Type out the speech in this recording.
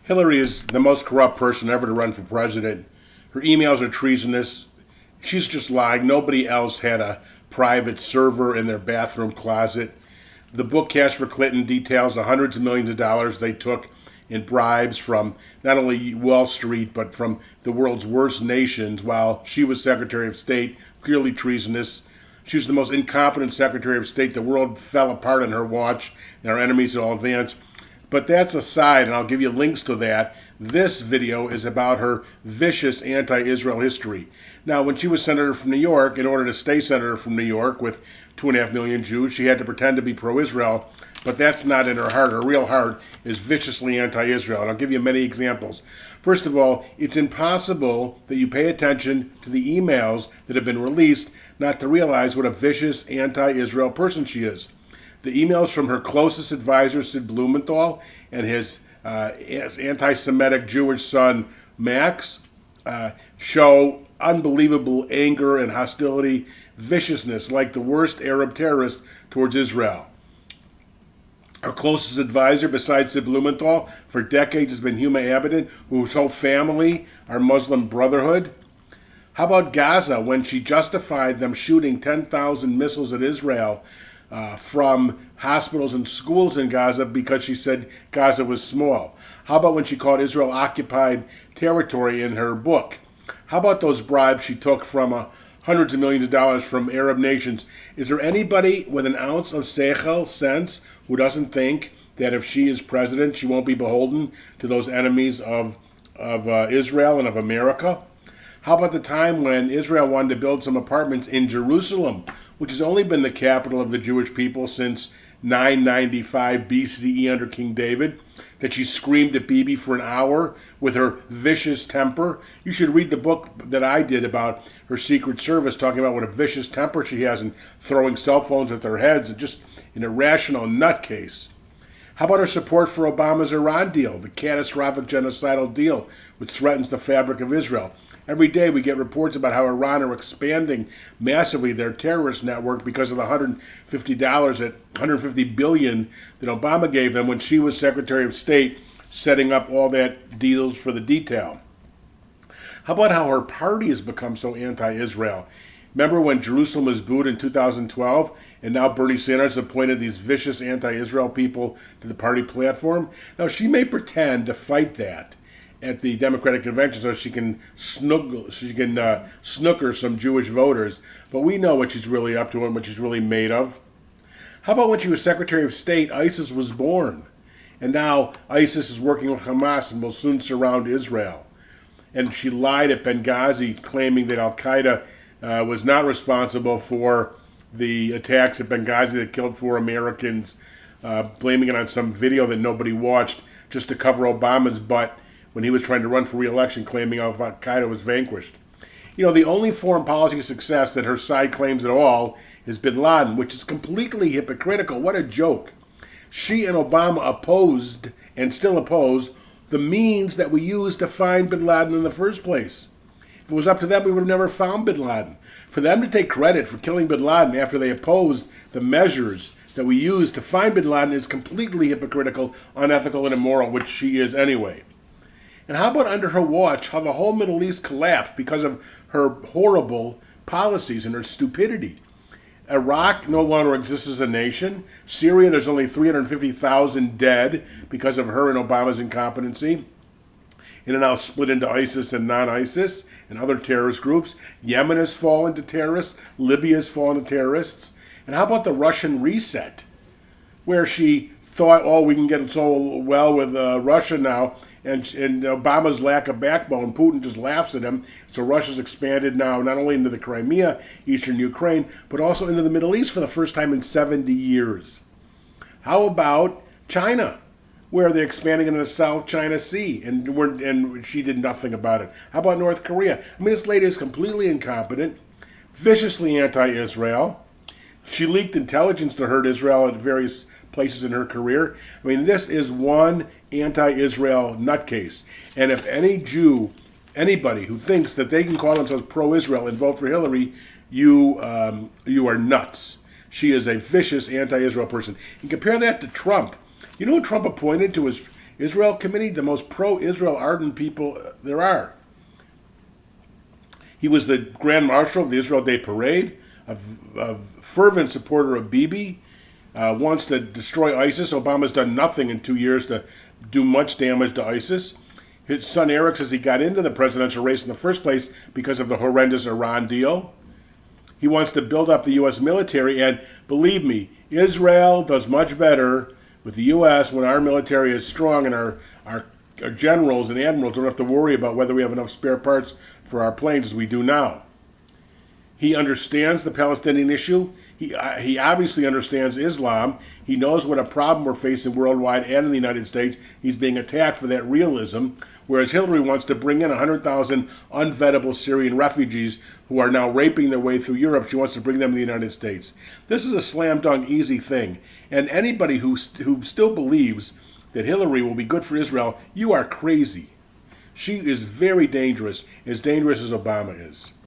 Hillary is the most corrupt person ever to run for president. Her emails are treasonous. She's just lying. Nobody else had a private server in their bathroom closet. The book Cash for Clinton details the hundreds of millions of dollars they took in bribes from not only Wall Street, but from the world's worst nations while she was Secretary of State, clearly treasonous. She was the most incompetent Secretary of State. The world fell apart on her watch, and our enemies all advanced. But that's aside, and I'll give you links to that. This video is about her vicious anti-Israel history. Now, when she was senator from New York, in order to stay senator from New York with 2.5 million Jews, she had to pretend to be pro-Israel, but that's not in her heart. Her real heart is viciously anti-Israel, and I'll give you many examples. First of all, it's impossible that you pay attention to the emails that have been released not to realize what a vicious anti-Israel person she is. The emails from her closest advisor, Sid Blumenthal, and his anti-Semitic Jewish son, Max, show unbelievable anger and hostility, viciousness, like the worst Arab terrorist towards Israel. Her closest advisor, besides Sid Blumenthal, for decades has been Huma Abedin, whose whole family are Muslim Brotherhood. How about Gaza, when she justified them shooting 10,000 missiles at Israel from hospitals and schools in Gaza because she said Gaza was small? How about when she called Israel occupied territory in her book? How about those bribes she took from hundreds of millions of dollars from Arab nations? Is there anybody with an ounce of secr, sense, who doesn't think that if she is president, she won't be beholden to those enemies of Israel and of America? How about the time when Israel wanted to build some apartments in Jerusalem, which has only been the capital of the Jewish people since 995 BCE under King David, that she screamed at Bibi for an hour with her vicious temper? You should read the book that I did about her Secret Service, talking about what a vicious temper she has and throwing cell phones at their heads, and just an irrational nutcase. How about her support for Obama's Iran deal, the catastrophic genocidal deal which threatens the fabric of Israel? Every day we get reports about how Iran are expanding massively their terrorist network because of the $150 billion that Obama gave them when she was Secretary of State, setting up all that deals for the detail. How about how her party has become so anti-Israel? Remember when Jerusalem was booed in 2012, and now Bernie Sanders appointed these vicious anti-Israel people to the party platform? Now, she may pretend to fight that at the Democratic convention so she can snooker some Jewish voters, but we know what she's really up to and what she's really made of. How about when she was Secretary of State, ISIS was born, and now ISIS is working with Hamas and will soon surround Israel. And she lied at Benghazi, claiming that Al-Qaeda was not responsible for the attacks at Benghazi that killed 4 Americans, blaming it on some video that nobody watched just to cover Obama's butt when he was trying to run for re-election, claiming Al-Qaeda was vanquished. You know, the only foreign policy success that her side claims at all is bin Laden, which is completely hypocritical. What a joke. She and Obama opposed, and still oppose, the means that we used to find bin Laden in the first place. If it was up to them, we would have never found bin Laden. For them to take credit for killing bin Laden after they opposed the measures that we used to find bin Laden is completely hypocritical, unethical, and immoral, which she is anyway. And how about under her watch, how the whole Middle East collapsed because of her horrible policies and her stupidity? Iraq no longer exists as a nation. Syria, there's only 350,000 dead because of her and Obama's incompetency. It is now split into ISIS and non-ISIS and other terrorist groups. Yemen has fallen to terrorists. Libya has fallen to terrorists. And how about the Russian reset, where she thought, oh, we can get so well with Russia now, and Obama's lack of backbone, Putin just laughs at him. So Russia's expanded now not only into the Crimea, eastern Ukraine, but also into the Middle East for the first time in 70 years. How about China, where they're expanding into the South China Sea, and she did nothing about it? How about North Korea? I mean, this lady is completely incompetent, viciously anti-Israel. She leaked intelligence to hurt Israel at various places in her career. I mean, this is one anti-Israel nutcase. And if any Jew, anybody who thinks that they can call themselves pro-Israel and vote for Hillary, you are nuts. She is a vicious anti-Israel person. And compare that to Trump. You know who Trump appointed to his Israel committee? The most pro-Israel ardent people there are. He was the Grand Marshal of the Israel Day Parade, a fervent supporter of Bibi, wants to destroy ISIS. Obama's done nothing in 2 years to do much damage to ISIS. His son Eric says he got into the presidential race in the first place because of the horrendous Iran deal. He wants to build up the U.S. military, and believe me, Israel does much better with the U.S. when our military is strong and our generals and admirals don't have to worry about whether we have enough spare parts for our planes as we do now. He understands the Palestinian issue. He obviously understands Islam. He knows what a problem we're facing worldwide and in the United States. He's being attacked for that realism, whereas Hillary wants to bring in 100,000 unvettable Syrian refugees who are now raping their way through Europe. She wants to bring them to the United States. This is a slam dunk easy thing. And anybody who still believes that Hillary will be good for Israel, you are crazy. She is very dangerous, as Obama is.